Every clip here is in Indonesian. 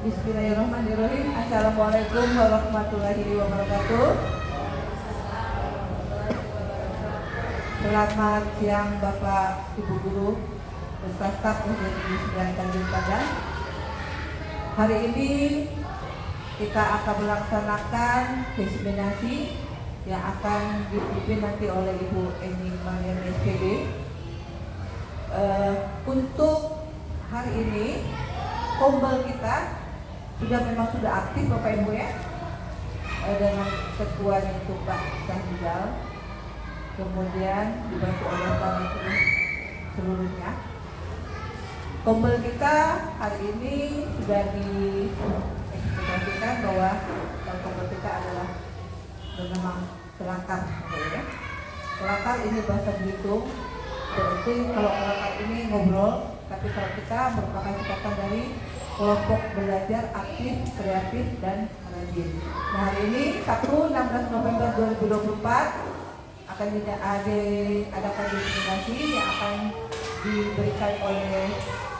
Bismillahirrahmanirrahim. Assalamualaikum warahmatullahi wabarakatuh. Selamat siang Bapak Ibu Guru beserta staf SDN Negeri 9 Tanjung Padang. Hari ini kita akan melaksanakan diseminasi yang akan dipimpin nanti oleh Ibu Eni Mariam SPD. Untuk hari ini kombel kita memang sudah aktif Bapak Ibu ya, dengan ketuanya itu Pak Sahidal, kemudian dibantu oleh kami seluruhnya. Kombel kita hari ini sudah dieksplikasikan bahwa kombel kita adalah bernama kelakar ya. Kelakar ini bahasa Belitung, berarti kalau kelakar ini ngobrol, tapi kalau kita merupakan singkatan dari kelompok belajar aktif, kreatif, dan rajin. Nah, hari ini Sabtu 16 November 2024 akan diadakan diseminasi yang akan diberikan oleh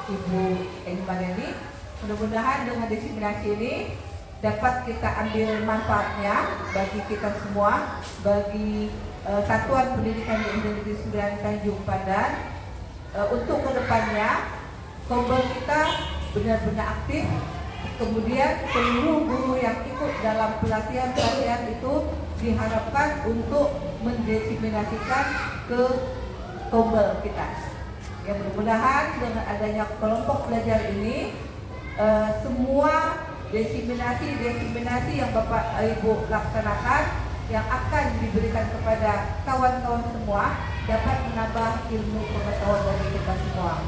Ibu Eni Mariani. Mudah-mudahan dengan diseminasi ini dapat kita ambil manfaatnya bagi kita semua, bagi Satuan Pendidikan di SDN Negeri 9 Tanjung Pandan. Untuk kedepannya kombel kita benar-benar aktif, kemudian seluruh guru yang ikut dalam pelatihan itu diharapkan untuk mendiseminasikan ke kombel kita. Ya, mudah-mudahan dengan adanya kelompok belajar ini semua diseminasi yang Bapak Ibu laksanakan yang akan diberikan kepada kawan-kawan semua dapat menambah ilmu pengetahuan dari kita semua.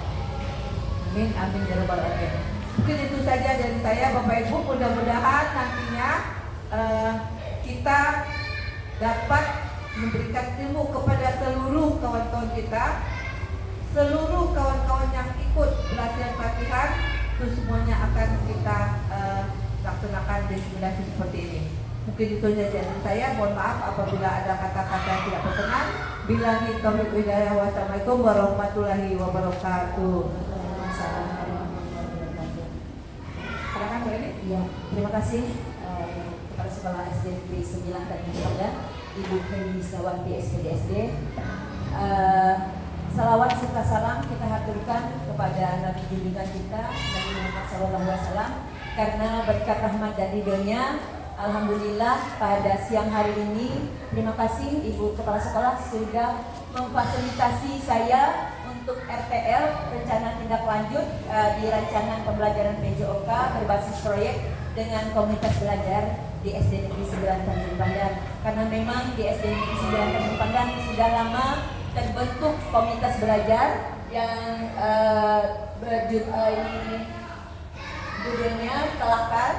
Amin, amin ya rabbal alamin. Mungkin itu saja dari saya Bapak Ibu. Mudah-mudahan nantinya kita dapat memberikan ilmu kepada seluruh kawan-kawan kita, seluruh kawan-kawan yang ikut pelatihan itu semuanya akan kita laksanakan diseminasi seperti ini. Mungkin itu saja dari saya. Mohon maaf apabila ada kata-kata yang tidak berkenan. Billahi taufiq wal hidayah. Wassalamualaikum warahmatullahi wabarakatuh. Silakan Bu Eni. Iya, terima kasih kepada Sekolah SD Negeri 9 Tanjung Pandan, Ibu Heni Sawanti SPD. Salawat serta salam kita haturkan kepada Nabi junjungan kita Nabi Muhammad SAW, karena berkat rahmat dan ridhonya, alhamdulillah pada siang hari ini terima kasih Ibu Kepala Sekolah sudah memfasilitasi saya untuk RTL, rencana tindak lanjut di rancangan pembelajaran PJOK berbasis proyek dengan komunitas belajar di SD Negeri 9 Tanjung Pandan. Karena memang di SD Negeri 9 Tanjung Pandan sudah lama terbentuk komunitas belajar yang judulnya Kelakar.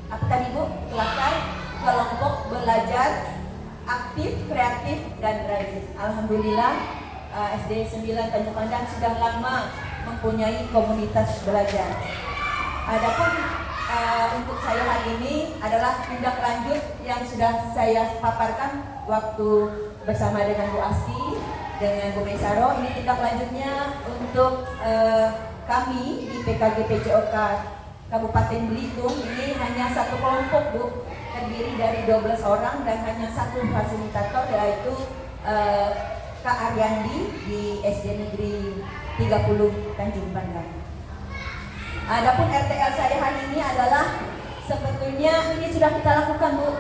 Apa tadi Bu? Kelakar, kelompok belajar aktif, kreatif, dan rajin. Alhamdulillah SD 9 Tanjung Pandan sudah lama mempunyai komunitas belajar. Adapun untuk saya hari ini adalah tindak lanjut yang sudah saya paparkan waktu bersama dengan Bu Asti, dengan Bu Mesaro. Ini tindak lanjutnya untuk kami di PKG PJOK Kabupaten Belitung. Ini hanya satu kelompok Bu, terdiri dari 12 orang dan hanya satu fasilitator, yaitu Kak Aryandi di SD Negeri 30 Tanjung Pandan. Adapun RTL saya hari ini adalah sebetulnya ini sudah kita lakukan Bu.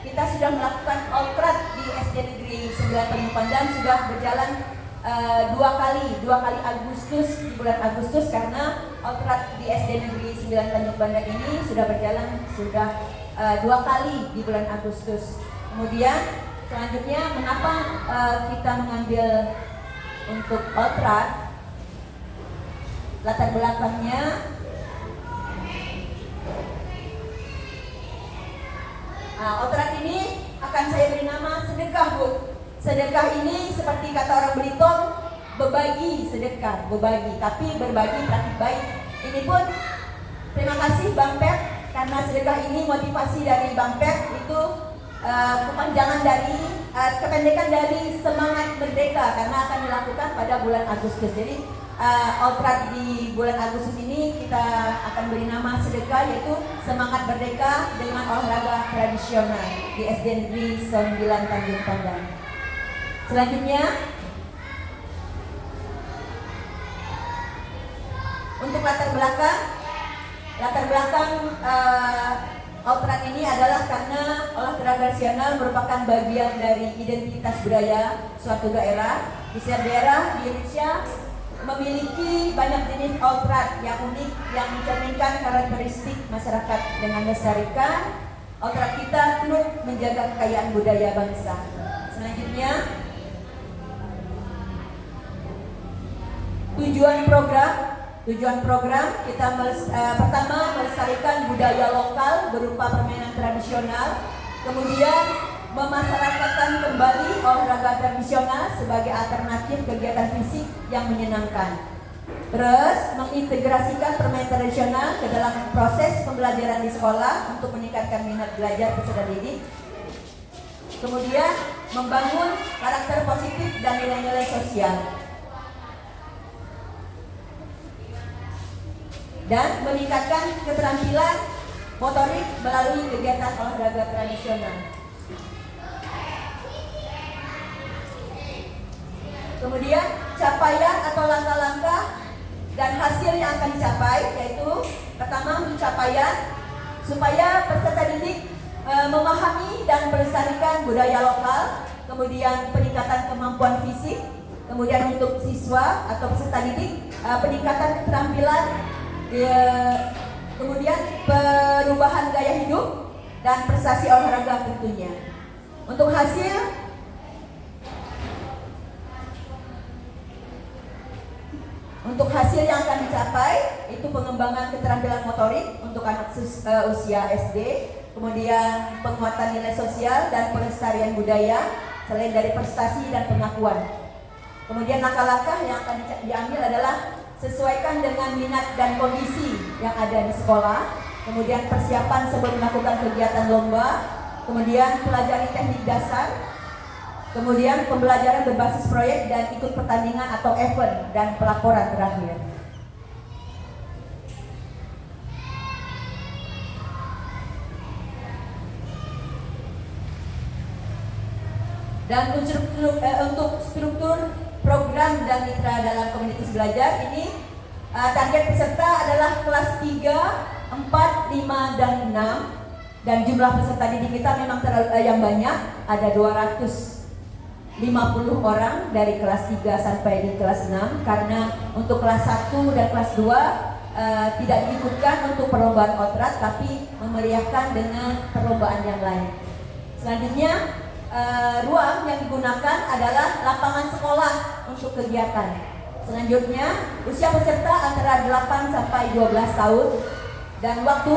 Kita sudah melakukan outrat di SD Negeri 9 Tanjung Pandan, sudah berjalan dua kali Agustus, di bulan Agustus, karena outrat di SD Negeri 9 Tanjung Pandan ini sudah berjalan dua kali di bulan Agustus. Kemudian selanjutnya mengapa kita mengambil untuk outrat? Latar belakangnya outrat ini akan saya beri nama sedekah Bu. Sedekah ini seperti kata orang Belitung, berbagi sedekah, berbagi, tapi berbagi praktik baik. Ini pun terima kasih Bang Pep, karena sedekah ini motivasi dari Bang Pep itu kependekan dari semangat merdeka, karena akan dilakukan pada bulan Agustus. Jadi Outrat di bulan Agustus ini kita akan beri nama sedekah, yaitu Semangat Merdeka dengan Olahraga Tradisional di SD Negeri 9 Tanjung Pandan. Selanjutnya, untuk latar belakang Outrat ini adalah karena olahraga tradisional merupakan bagian dari identitas budaya suatu daerah. Di setiap daerah di Indonesia memiliki banyak jenis outrat yang unik yang mencerminkan karakteristik masyarakat. Dengan melestarikan outrat kita turut menjaga kekayaan budaya bangsa. Selanjutnya, tujuan program kita pertama melestarikan budaya lokal berupa permainan tradisional, kemudian memasyarakatkan kembali olahraga tradisional sebagai alternatif kegiatan fisik yang menyenangkan. Terus mengintegrasikan permainan tradisional ke dalam proses pembelajaran di sekolah untuk meningkatkan minat belajar peserta didik. Kemudian membangun karakter positif dan nilai-nilai sosial. Dan meningkatkan keterampilan motorik melalui kegiatan olahraga tradisional. Kemudian capaian atau langkah-langkah dan hasil yang akan dicapai, yaitu pertama pencapaian supaya peserta didik memahami dan melestarikan budaya lokal, kemudian peningkatan kemampuan fisik, kemudian untuk siswa atau peserta didik peningkatan keterampilan, kemudian perubahan gaya hidup dan prestasi olahraga tentunya. Untuk hasil yang akan dicapai itu pengembangan keterampilan motorik untuk anak usia SD, kemudian penguatan nilai sosial dan pelestarian budaya selain dari prestasi dan pengakuan. Kemudian langkah-langkah yang akan diambil adalah sesuaikan dengan minat dan kondisi yang ada di sekolah, kemudian persiapan sebelum melakukan kegiatan lomba, kemudian pelajari teknik dasar, kemudian pembelajaran berbasis proyek dan ikut pertandingan atau event, dan pelaporan terakhir. Dan untuk struktur program dan mitra dalam komunitas belajar ini, target peserta adalah kelas 3, 4, 5, dan 6. Dan jumlah peserta didik kita memang yang banyak, ada 250 orang dari kelas 3 sampai di kelas 6, karena untuk kelas 1 dan kelas 2 tidak diikutkan untuk perlombaan outrat, tapi memeriahkan dengan perlombaan yang lain. Selanjutnya, ruang yang digunakan adalah lapangan sekolah untuk kegiatan. Selanjutnya, usia peserta antara 8 sampai 12 tahun, dan waktu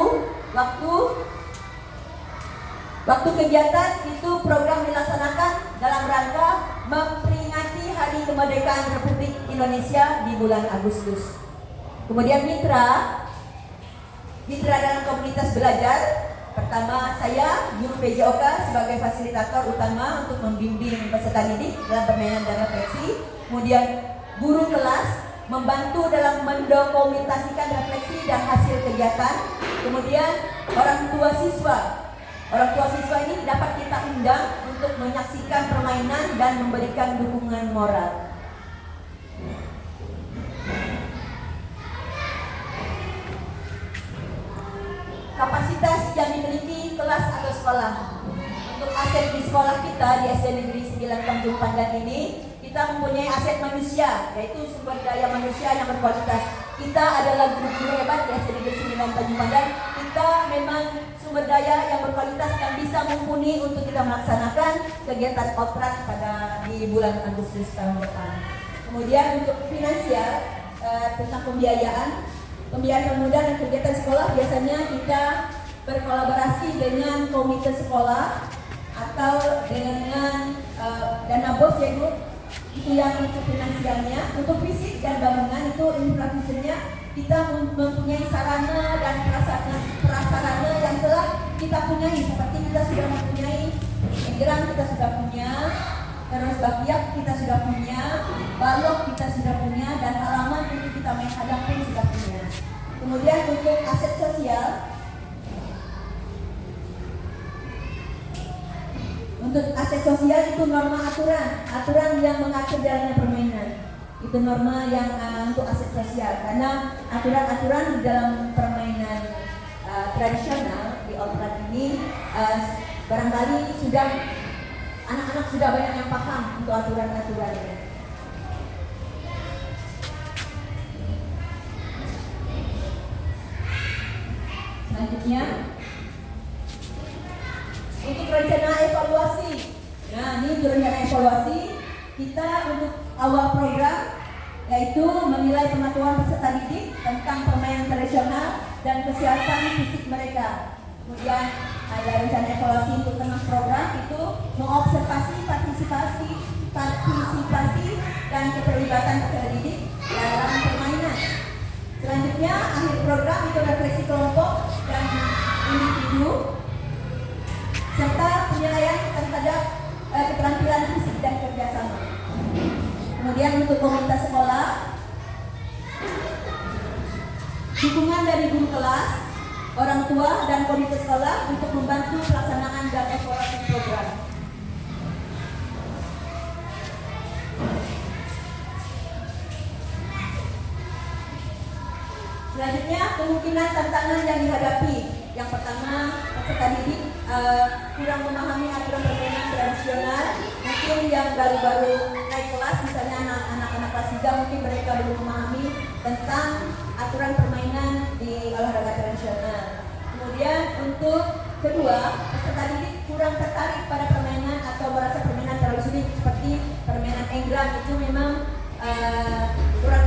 kegiatan itu program dilaksanakan dalam rangka memperingati Hari Kemerdekaan Republik Indonesia di bulan Agustus. Kemudian mitra dalam komunitas belajar. Pertama, saya guru PJOK sebagai fasilitator utama untuk membimbing peserta didik dalam permainan dan refleksi. Kemudian guru kelas membantu dalam mendokumentasikan refleksi dan hasil kegiatan. Kemudian orang tua siswa ini dapat kita undang untuk menyaksikan permainan dan memberikan dukungan moral. Kapasitas yang dimiliki kelas atau sekolah. Untuk aset di sekolah kita di SD Negeri 9 Tanjung Pandan ini, kita mempunyai aset manusia, yaitu sumber daya manusia yang berkualitas. Kita adalah guru-guru hebat di SD Negeri 9 Tanjung Pandan. Kita memang sumber daya yang berkualitas yang bisa mumpuni untuk kita melaksanakan kegiatan outrat di bulan Agustus tahun depan. Kemudian untuk finansial, tentang pembiayaan pemuda dan kegiatan sekolah, biasanya kita berkolaborasi dengan komite sekolah atau dengan dana BOS, yaitu itu yang untuk finansialnya. Untuk fisik dan bangunan itu infrastrukturnya kita mempunyai sarana dan prasarana yang telah kita punyai, seperti kita sudah mempunyai egrang, kita sudah punya, terus bakyak kita sudah punya, balok kita sudah punya, dan halaman untuk kita main hadang pun sudah punya. Kemudian untuk aset sosial, untuk aset sosial itu norma aturan yang mengatur jalannya permainan. Itu norma yang untuk aset sosial, karena aturan-aturan di dalam permainan tradisional di Outland ini barangkali sudah anak-anak sudah banyak yang paham untuk aturan-aturannya. Selanjutnya untuk rencana evaluasi. Nah, ini rencana evaluasi kita untuk awal program, yaitu menilai pengetahuan peserta didik tentang permainan tradisional dan kesehatan fisik mereka. Kemudian ada rencana evaluasi untuk tengah program, itu mengobservasi partisipasi dan keterlibatan peserta didik dalam permainan. Selanjutnya akhir program itu refleksi kelompok dan individu serta penilaian terhadap keterampilan fisik dan kerjasama. Kemudian untuk komunitas sekolah, dukungan dari guru kelas, orang tua, dan komite sekolah untuk membantu pelaksanaan dan evaluasi program. Selanjutnya, kemungkinan tantangan yang dihadapi. Yang pertama, peserta didik kurang memahami aturan permainan tradisional. Mungkin yang baru-baru naik kelas, misalnya anak-anak kelas 3, mungkin mereka belum memahami tentang aturan permainan di olahraga tradisional. Kemudian untuk kedua, peserta didik kurang tertarik pada permainan atau merasa permainan terlalu sulit, seperti permainan enggram itu memang kurang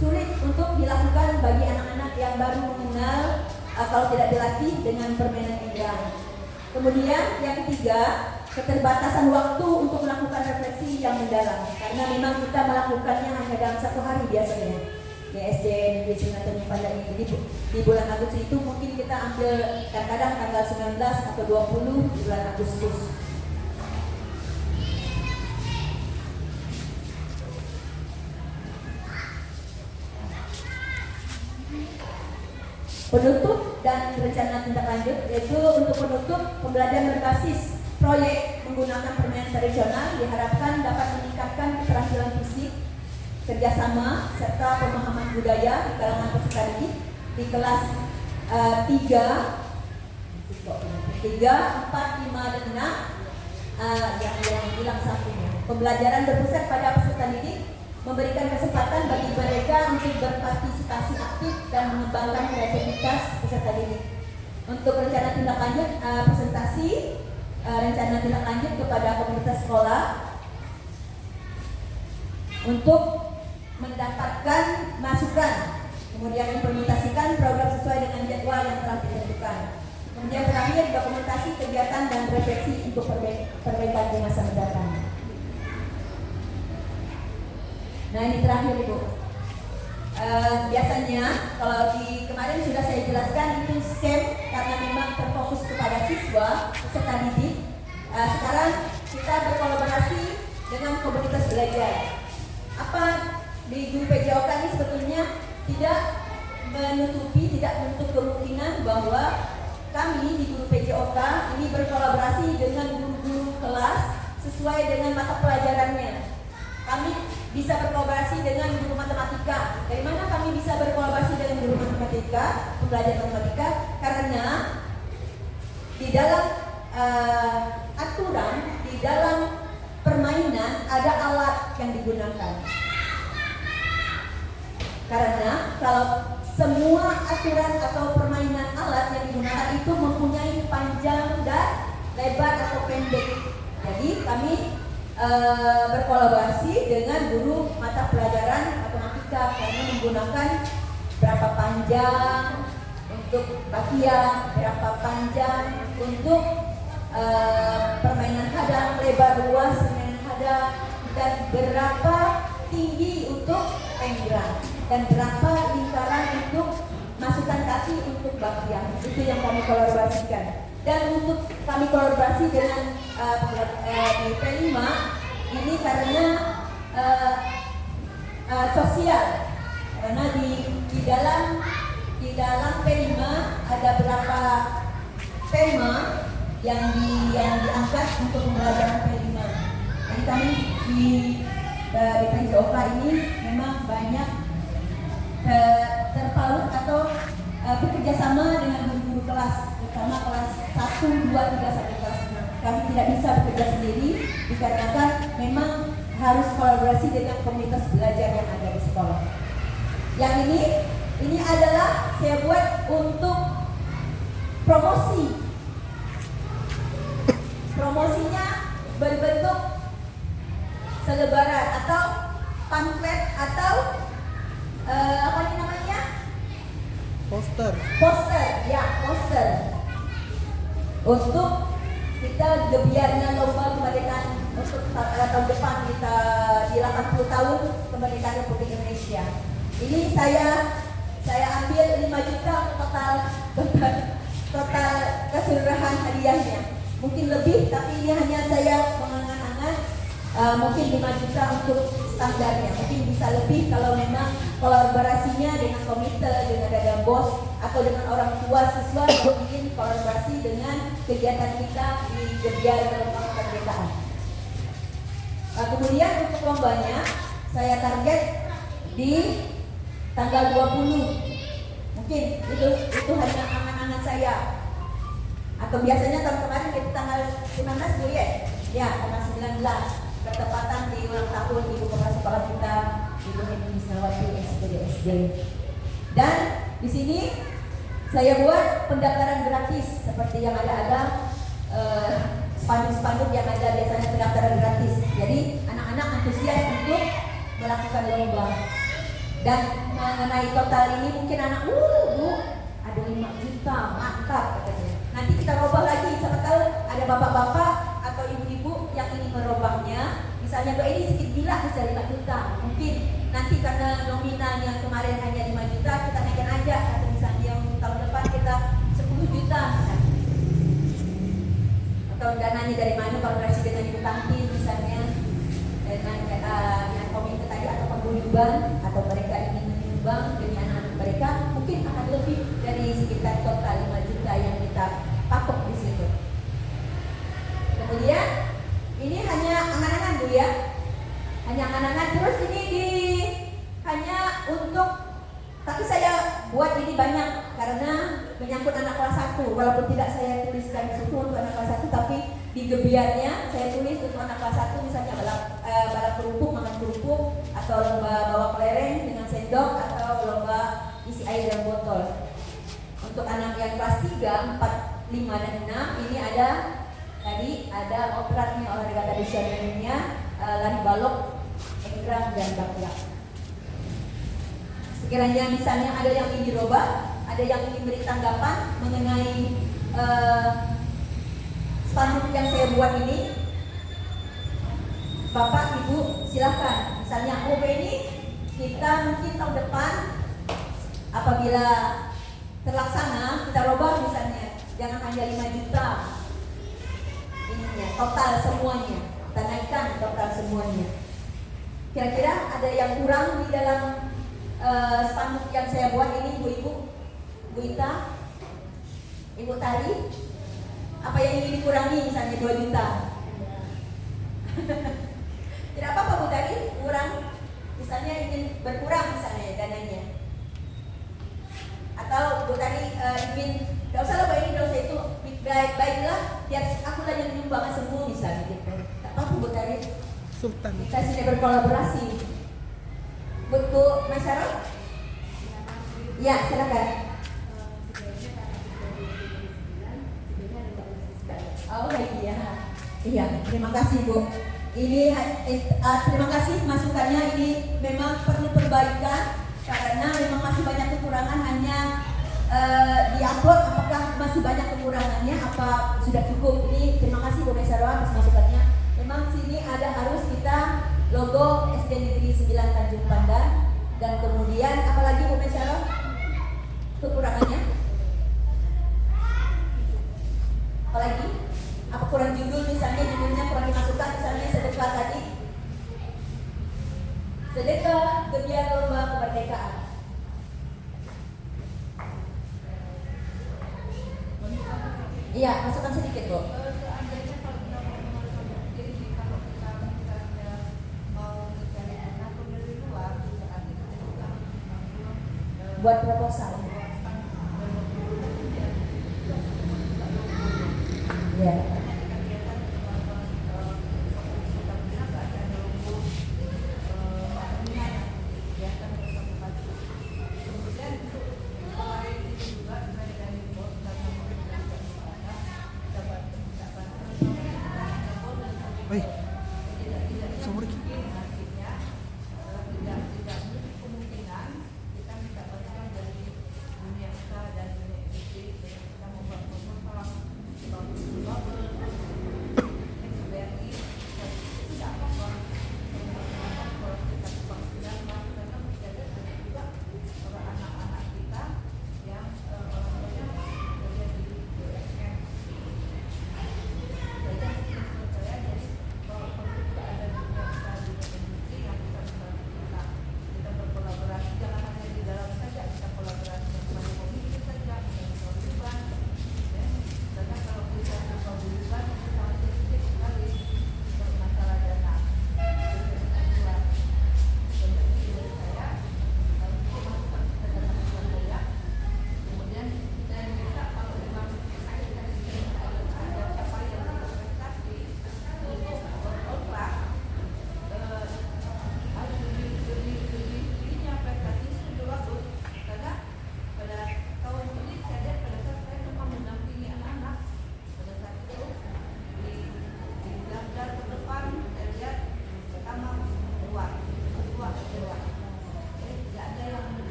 sulit untuk dilakukan bagi anak-anak yang baru mengenal kalau tidak dilatih dengan permainan enggram. Kemudian yang ketiga, keterbatasan waktu untuk melakukan refleksi yang mendalam, karena memang kita melakukannya hanya dalam satu hari biasanya. Di SDN Negeri Sungatannya pada ini di bulan Agustus itu mungkin kita ambil kadang-kadang tanggal 19 atau 20 di bulan Agustus. Penutup dan rencana tindak lanjut, yaitu untuk penutup, pembelajaran berbasis proyek menggunakan permainan tradisional diharapkan dapat meningkatkan keterampilan fisik, kerjasama, serta pemahaman budaya di kalangan peserta didik di kelas 3, 4, 5, dan 6 yang hilang satunya. Pembelajaran berpusat pada peserta didik memberikan kesempatan bagi mereka untuk berpartisipasi aktif dan mengembangkan kreativitas peserta didik. Untuk rencana tindak lanjut presentasi rencana tindak lanjut kepada komunitas sekolah untuk mendapatkan masukan, kemudian implementasikan program sesuai dengan jadwal yang telah ditentukan. Kemudian terakhir dokumentasi kegiatan dan refleksi untuk perbaikan di masa mendatang. Nah, ini terakhir Ibu. Biasanya kalau di kemarin sudah saya jelaskan itu SEM karena memang terfokus kepada siswa peserta didik. Sekarang kita berkolaborasi dengan komunitas belajar. Apa di Guru PJOK ini sebetulnya tidak menutup kemungkinan bahwa kami di Guru PJOK ini berkolaborasi dengan guru-guru kelas sesuai dengan mata pelajarannya. Kami bisa berkolaborasi dengan guru matematika. Dari mana kami bisa berkolaborasi dengan guru matematika, pembelajar matematika? Karena di dalam aturan, di dalam permainan ada alat yang digunakan. Karena kalau semua aturan atau permainan alat yang digunakan itu mempunyai panjang dan lebar atau pendek. Jadi kami berkolaborasi dengan guru mata pelajaran matematika karena menggunakan berapa panjang untuk bagian, berapa panjang untuk permainan hadang, lebar luas permainan hadang, dan berapa tinggi untuk enggram, dan berapa lingkaran untuk masukan kaki untuk bagian. Itu yang kami kolaborasikan. Dan untuk kami kolaborasi dengan di P5 ini karena sosial, karena di dalam P5 ada beberapa tema yang diangkat untuk pembelajaran P5. Jadi kami di PJOK ini memang banyak terpaut atau bekerja sama dengan guru-guru kelas, terutama kelas 1, 2, 3 sampai kelas 6. Kami tidak bisa bekerja sendiri dikarenakan memang harus kolaborasi dengan komunitas belajar yang ada di sekolah. Yang ini adalah saya buat untuk promosi. Promosinya berbentuk selebaran atau pamflet atau apa ini namanya? Poster. Poster. Untuk kita gebiarnya lomba kemerdekaan untuk tahun depan kita di 80 tahun kemerdekaan Republik Indonesia. Ini saya ambil 5 juta total keseluruhan hadiahnya. Mungkin lebih, tapi ini hanya saya mengangan-angan mungkin 5 juta untuk standarnya. Mungkin bisa lebih kalau memang kolaborasinya dengan komite, dengan ada bos atau dengan orang tua siswa yang ingin kolaborasi dengan kegiatan kita di Gebiar Lomba Kemerdekaan. Kemudian untuk lombanya saya target di tanggal 20. Mungkin itu hanya angan-angan saya. Atau biasanya tahun kemarin itu tanggal 19 Bu ya? Ya, tanggal 19. Bertepatan di ulang tahun Ibu Kepala Sekolah kita, Ibu Heni Misnawati SPD. Dan di sini saya buat pendaftaran gratis seperti yang ada spanduk-spanduk yang ada biasanya pendaftaran gratis. Jadi anak-anak antusias untuk melakukan lomba. Dan mengenai total ini mungkin anak, Bu, ada 5 juta, mantap katanya. Nanti kita robah lagi, siapa tahu ada bapak-bapak atau ibu-ibu yang ingin merubahnya. Misalnya Bu ini sedikit gila bisa 5 juta. Mungkin nanti karena nominalnya kemarin hanya 5 juta, kita naikkan aja. Atau misalnya untuk tahun depan kita 10 juta misalnya. Atau dananya dari mana, kolaborasi dengan ibu kantin misalnya, dengan komite tadi atau paguyuban, atau mereka ingin menyumbang demi anak-anak mereka, mungkin akan lebih dari sekitar total 5 juta yang kita patok di situ. Kemudian ini hanya angan-angan Bu ya, hanya angan-angan. Terus ini hanya untuk, tapi saya buat ini banyak karena menyangkut anak kelas 1. Walaupun tidak saya tuliskan di situ untuk anak kelas 1, tapi di gebiarnya saya tulis untuk anak kelas 1, misalnya balap kerupuk, makan kerupuk, atau lomba bawa kelereng dengan sendok, atau lomba isi air dalam botol. Untuk anak yang kelas 3, 4, 5, dan 6 ini ada opratnya, olahraga tradisionalnya, lari balok, enggrang, dan bakyak. Sekiranya misalnya ada yang ingin dirubah, ada yang ingin beri tanggapan mengenai spanduk yang saya buat ini, Bapak, Ibu, silakan. Misalnya, ini kita mungkin tahun depan apabila terlaksana kita robah misalnya, jangan hanya 5 juta ininya, total semuanya kita naikkan total semuanya. Kira-kira ada yang kurang di dalam spanduk yang saya buat ini, Bu Ita, Ibu Tari, apa yang ingin dikurangi misalnya 2 juta? Tidak apa-apa Bu Tari, kurang misalnya ingin berkurang misalnya dananya. Atau Bu Tari ingin, tidak usah lah ini, tidak usah itu, baiklah biar aku saja menyumbang semua misalnya gitu. Tak apa Bu Tari, Sultan. kita sini berkolaborasi. Bu Masyarakat? Ya, silakan. Oh iya, iya, terima kasih Bu. Ini terima kasih masukannya, ini memang perlu perbaikan karena memang masih banyak kekurangan. Hanya diupload apakah masih banyak kekurangannya, apa sudah cukup. Ini terima kasih Bu Mesarwa atas masukannya. Memang sini harus kita logo SD Negeri 9 Tanjung Pandan, dan kemudian apalagi Bu Mesarwa kekurangannya. Iya, masukkan sedikit Bu. Seandainya kalau kita mau mengonsumsi ini, kalau kita misalnya mau mencari donatur dari luar, berarti kita juga harus mengambil Buat proposal. Iya. Oi, sorry.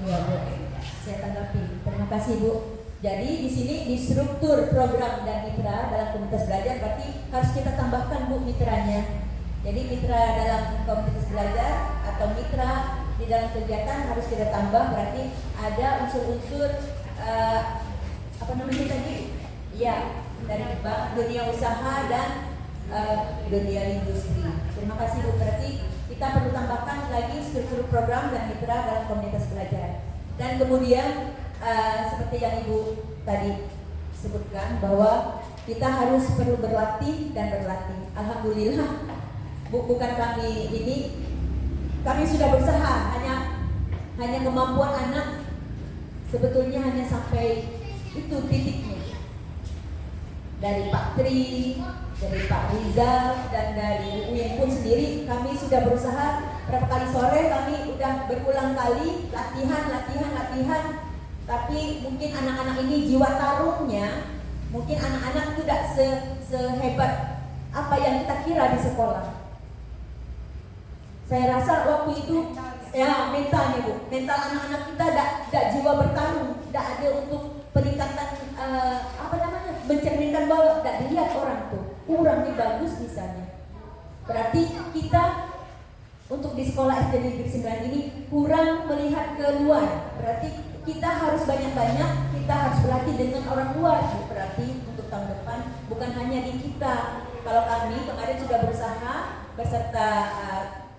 Ya Bu, saya tanggapi. Terima kasih Bu. Jadi di sini di struktur program dan mitra dalam komunitas belajar berarti harus kita tambahkan Bu mitranya. Jadi mitra dalam komunitas belajar atau mitra di dalam kegiatan harus kita tambah, berarti ada unsur-unsur apa namanya tadi? Ya, dari bank dunia usaha dan dunia industri. Terima kasih Bu. Berarti kita perlu tambahkan lagi struktur program dan mitra dalam komunitas belajar. Dan kemudian seperti yang Ibu tadi sebutkan bahwa kita harus perlu berlatih dan berlatih. Alhamdulillah, bukan kami ini, kami sudah berusaha, hanya kemampuan anak sebetulnya hanya sampai itu titiknya. Dari Pak Tri, dari Pak Rizal, dan dari UIN pun sendiri kami sudah berusaha. Berapa kali sore kami udah berulang kali latihan, tapi mungkin anak-anak ini jiwa tarungnya, mungkin anak-anak tidak sehebat apa yang kita kira di sekolah. Saya rasa waktu itu ya mentalnya Bu, mental anak-anak kita tidak jiwa bertarung, tidak ada untuk peningkatan mencerminkan bahwa tidak dilihat orang tuh, orangnya bagus misalnya. Berarti kita untuk di sekolah SD Negeri 9 ini kurang melihat keluar. Berarti kita harus banyak-banyak, kita harus berlatih dengan orang luar. Berarti untuk tahun depan bukan hanya di kita. Kalau kami kemarin sudah berusaha beserta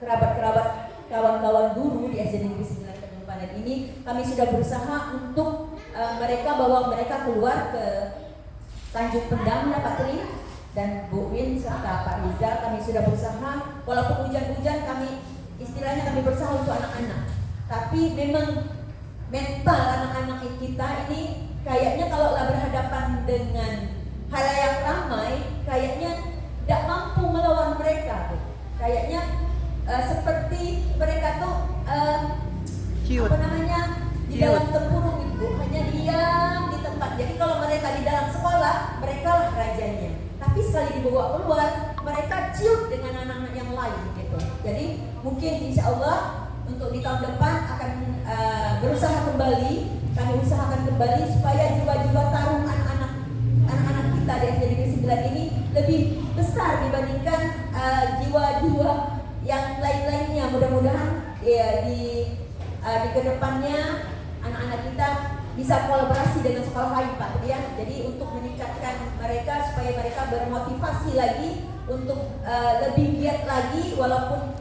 kerabat-kerabat kawan-kawan guru di SD Negeri 9 Tanjung Pandan ini, kami sudah berusaha untuk mereka bawa mereka keluar ke Tanjung Pendam, Pak Tri dan Bu Win serta Pak Rizal. Kami sudah berusaha, walaupun hujan-hujan kami istilahnya kami berusaha untuk anak-anak. Tapi memang mental anak-anak kita ini kayaknya kalau berhadapan dengan halayak ramai, kayaknya tidak mampu melawan mereka. Kayaknya seperti mereka tuh di dalam tempurung itu hanya diam di tempat. Jadi kalau mereka di dalam sekolah, mereka lah rajanya. Tapi sekali dibawa keluar, mereka ciut dengan anak-anak yang lain gitu. Jadi mungkin insya Allah untuk di tahun depan akan berusaha kembali, kami usahakan kembali supaya jiwa-jiwa tarung anak-anak kita di SD Negeri 9 ini lebih besar dibandingkan jiwa-jiwa yang lain-lainnya. Mudah-mudahan di kedepannya anak-anak kita bisa kolaborasi dengan sekolah lain, Pak ya. Jadi untuk meningkatkan mereka supaya mereka bermotivasi lagi untuk lebih giat lagi. Walaupun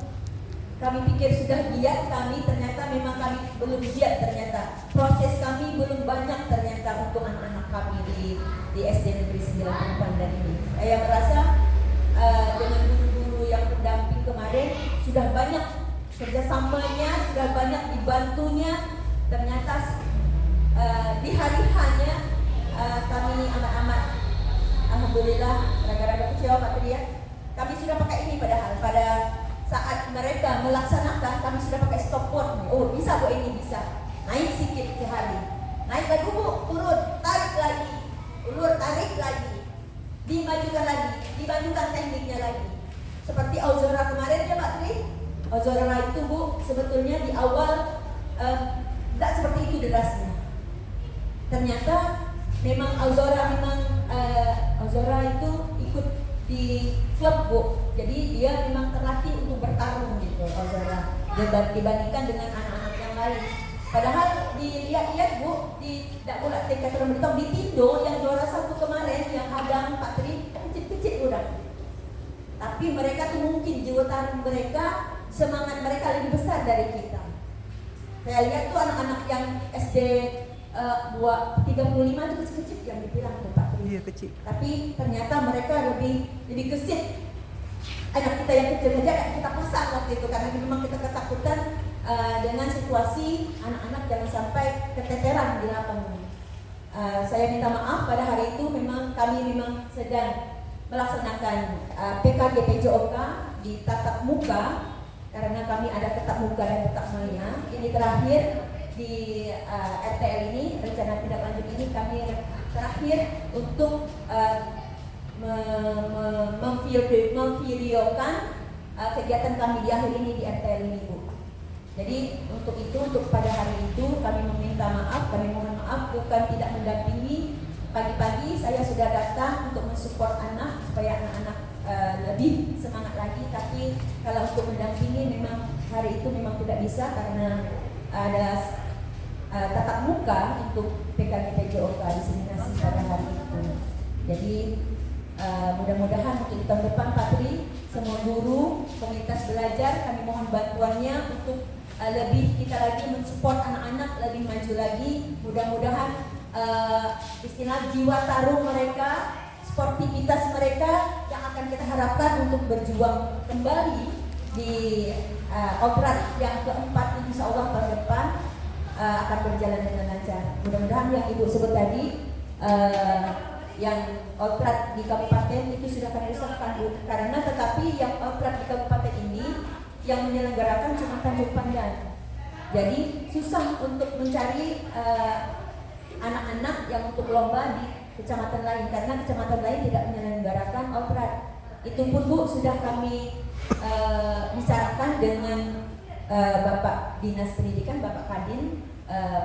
kami pikir sudah giat, ternyata memang kami belum giat. Ternyata proses kami belum banyak ternyata untuk anak-anak kami di SD Negeri 9 Tanjung Pandan ini. Saya merasa dengan guru-guru yang pendamping kemarin sudah banyak kerjasamanya, sudah banyak dibantunya. Ternyata di hari hanya kami amat-amat alhamdulillah raga-raga kecewa Pak Tri ya. Kami sudah pakai ini padahal pada saat mereka melaksanakan kami sudah pakai stopwatch. Oh bisa Bu, ini bisa naik sedikit sehari, naik lagi Bu, turun, tarik lagi, ulur, tarik lagi, dimajukan lagi, dimajukan tekniknya lagi. Seperti Auzora kemarin ya Pak Tri. Auzora itu Bu sebetulnya di awal tidak seperti itu derasnya. Ternyata memang Auzora itu ikut di klub Bu. Jadi dia memang terlatih untuk bertarung gitu Auzora dibandingkan dengan anak-anak yang lain. Padahal dilihat-lihat Bu di bola TK Terbentuk di Tindo yang juara 1 kemarin yang hadang Pak Tri kecil-kecil udah. Tapi mereka tuh mungkin jiwa tarung mereka, semangat mereka lebih besar dari kita. Saya lihat tuh anak-anak yang SD 35 itu kecil-kecil yang dibilang tuh Pak Tri. Iya kecil. Tapi ternyata mereka lebih gesit. Anak kita yang kecil saja kita pasang waktu itu karena memang kita ketakutan dengan situasi anak-anak jangan sampai keteteran di lapangan. Saya minta maaf pada hari itu memang kami sedang melaksanakan PKG PJOK di tatap muka karena kami ada tatap muka dan tatap maya. Ini terakhir di RTL ini, rencana tindak lanjut ini kami terakhir untuk memvideokan kegiatan kami di akhir ini di RTL ini Bu. Jadi untuk pada hari itu kami meminta maaf, kami mohon maaf bukan tidak mendampingi. Pagi-pagi saya sudah datang untuk mensupport anak supaya anak-anak lebih semangat lagi. Tapi kalau untuk mendampingi memang hari itu memang tidak bisa karena ada tatap muka untuk PKG PJOK diseminasi pada hari itu. Jadi mudah-mudahan untuk tahun depan Pak Tri, semua guru, komunitas belajar kami mohon bantuannya untuk lebih kita lagi mensupport anak-anak lebih maju lagi. Mudah-mudahan istilah jiwa tarung mereka, sportivitas mereka yang akan kita harapkan untuk berjuang kembali di Outrat yang keempat insya Allah tahun depan akan berjalan dengan lancar. Mudah-mudahan yang Ibu sebut tadi yang Outrat di kabupaten itu sudah kami usahakan Bu. Karena tetapi yang Outrat di kabupaten ini yang menyelenggarakan cuma Tanjung Pandan. Jadi susah untuk mencari anak-anak yang untuk lomba di kecamatan lain karena kecamatan lain tidak menyelenggarakan Outrat. Itu pun Bu sudah kami bicarakan dengan Bapak Dinas Pendidikan, Bapak Kadin,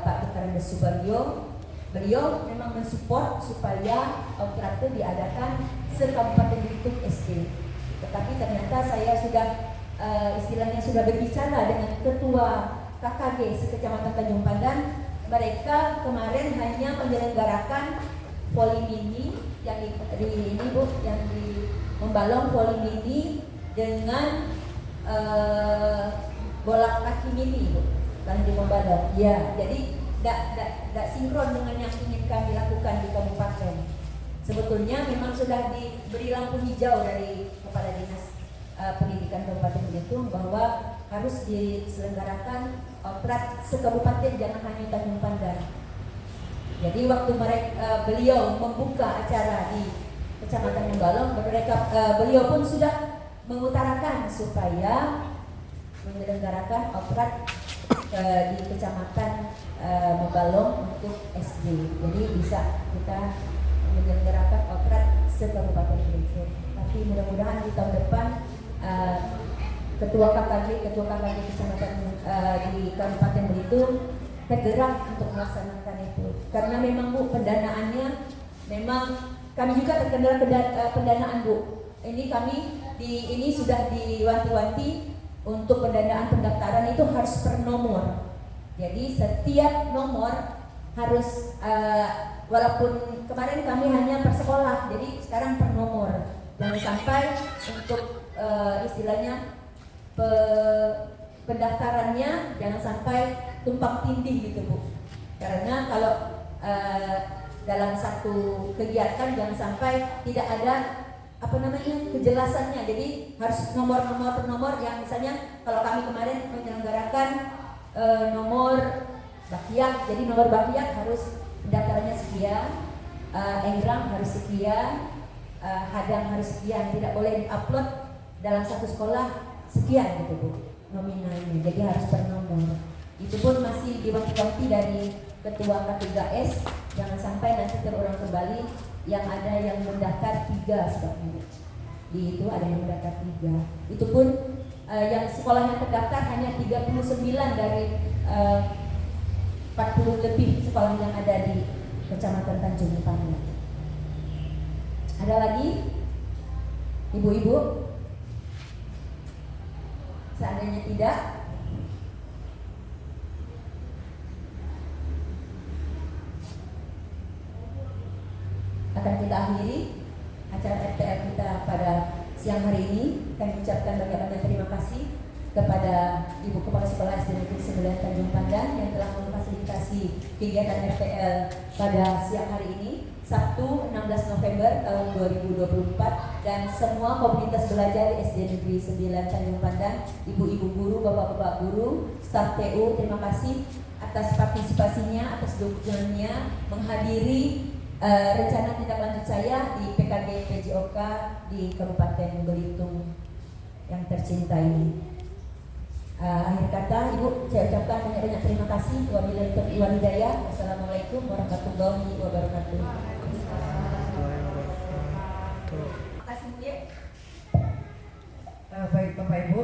Pak Dr. Subaryo. Beliau memang mensupport supaya Outrat itu diadakan se-Kabupaten Belitung SD. Tetapi ternyata saya sudah istilahnya sudah berbicara dengan ketua KKG sekecamatan Tanjung Pandan. Mereka kemarin hanya menyelenggarakan voli mini yang di ini Bu, yang di membalong voli mini dengan bola kaki mini Bu, dan di membalong. Ya, jadi tidak sinkron dengan yang ingin kami lakukan di kabupaten. Sebetulnya memang sudah diberi lampu hijau dari Kepala Dinas Pendidikan Kabupaten Belitung bahwa harus diselenggarakan oprat sekabupaten, jangan hanya Tanjung Pandan. Jadi waktu beliau membuka acara di Kecamatan Membalong, beliau pun sudah mengutarakan supaya menyelenggarakan oprat di Kecamatan Membalong untuk SD. Jadi bisa kita menyelenggarakan oprat sekabupaten Belitung. Tapi mudah-mudahan di tahun depan Ketua KKG Kecamatan di Kabupaten Belitung tergerak untuk melaksanakan itu. Karena memang Bu, pendanaannya memang kami juga terkendala pendanaan Bu. Ini kami ini sudah diwanti-wanti untuk pendanaan pendaftaran itu harus per nomor. Jadi setiap nomor harus walaupun kemarin kami hanya per sekolah, jadi sekarang per nomor. Jangan sampai untuk istilahnya pendaftarannya jangan sampai tumpang tindih gitu Bu. Karena kalau dalam satu kegiatan jangan sampai tidak ada kejelasannya. Jadi harus nomor-nomor per nomor, yang misalnya kalau kami kemarin menyelenggarakan nomor bakiak, jadi nomor bakiak harus pendaftarannya sekian, engrang harus sekian, hadang harus sekian, tidak boleh diupload dalam satu sekolah sekian gitu Bu nominalnya, jadi harus per nomor. Itu pun masih diwanti-wanti dari Ketua K3S, jangan sampai nanti terulang kembali yang ada yang mendaftar 3 sebabnya. Di itu ada yang mendaftar 3. Itu pun yang sekolah yang terdaftar hanya 39 dari 40 lebih sekolah yang ada di Kecamatan Tanjung Pandan. Ada lagi? Ibu-ibu? Seandainya tidak, akan kita akhiri acara RTL kita pada siang hari ini. Kami ucapkan banyak-banyak terima kasih kepada Ibu Kepala Sekolah SD Negeri 9 Tanjung Pandan yang telah memfasilitasi kegiatan RTL pada siang hari ini, Sabtu 16 November tahun 2024, dan semua komunitas belajar SD Negeri 9 Tanjung Pandan, ibu-ibu guru, bapak-bapak guru, staf TU, terima kasih atas partisipasinya, atas dukungannya menghadiri rencana tindak lanjut saya di PKG PJOK di Kabupaten Belitung yang tercinta ini. Akhir kata, Ibu, saya ucapkan banyak-banyak terima kasih. Wabillahi taufiq wal hidayah. Wassalamualaikum warahmatullahi wabarakatuh. Baik Bapak Ibu,